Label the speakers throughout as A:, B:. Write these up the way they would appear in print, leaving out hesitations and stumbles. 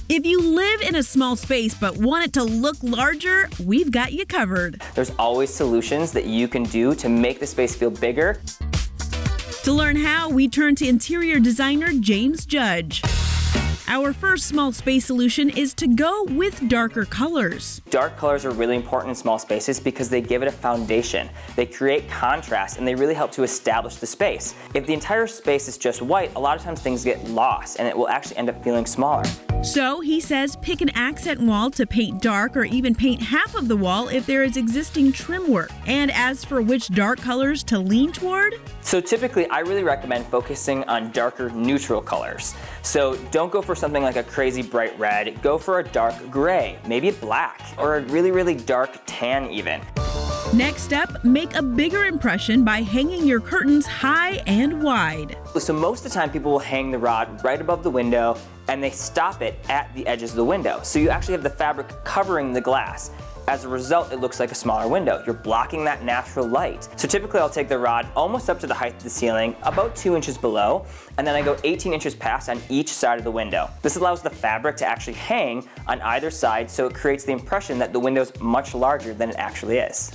A: If you live in a small space but want it to look larger, we've got you covered.
B: There's always solutions that you can do to make the space feel bigger.
A: To learn how, we turn to interior designer James Judge. Our first small space solution is to go with darker colors.
B: Dark colors are really important in small spaces because they give it a foundation. They create contrast and they really help to establish the space. If the entire space is just white, a lot of times things get lost and it will actually end up feeling smaller.
A: So he says pick an accent wall to paint dark or even paint half of the wall if there is existing trim work. And as for which dark colors to lean toward?
B: So typically I really recommend focusing on darker neutral colors. So don't go for something like a crazy bright red, go for a dark gray, maybe black, or a really, really dark tan even.
A: Next up, make a bigger impression by hanging your curtains high and wide.
B: So most of the time people will hang the rod right above the window and they stop it at the edges of the window. So you actually have the fabric covering the glass. As a result, it looks like a smaller window. You're blocking that natural light. So typically I'll take the rod almost up to the height of the ceiling, about 2 inches below, and then I go 18 inches past on each side of the window. This allows the fabric to actually hang on either side, so it creates the impression that the window's much larger than it actually is.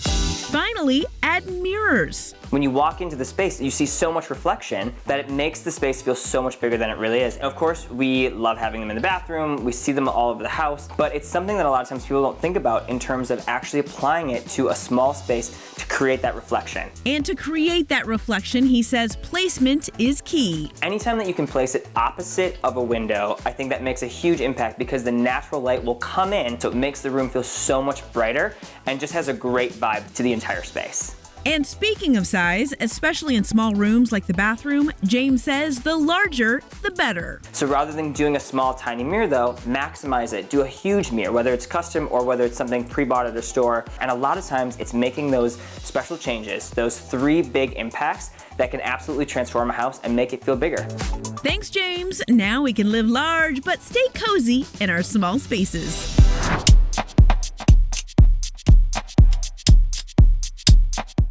A: Finally, add mirrors.
B: When you walk into the space, you see so much reflection that it makes the space feel so much bigger than it really is. And of course, we love having them in the bathroom, we see them all over the house, but it's something that a lot of times people don't think about in terms of actually applying it to a small space to create that reflection.
A: And to create that reflection, he says placement is key.
B: Anytime that you can place it opposite of a window, I think that makes a huge impact because the natural light will come in, so it makes the room feel so much brighter and just has a great vibe to the entire space.
A: And speaking of size, especially in small rooms like the bathroom, James says the larger, the better.
B: So rather than doing a small, tiny mirror though, maximize it. Do a huge mirror, whether it's custom or whether it's something pre-bought at a store. And a lot of times it's making those special changes, those 3 big impacts that can absolutely transform a house and make it feel bigger.
A: Thanks, James. Now we can live large but stay cozy in our small spaces.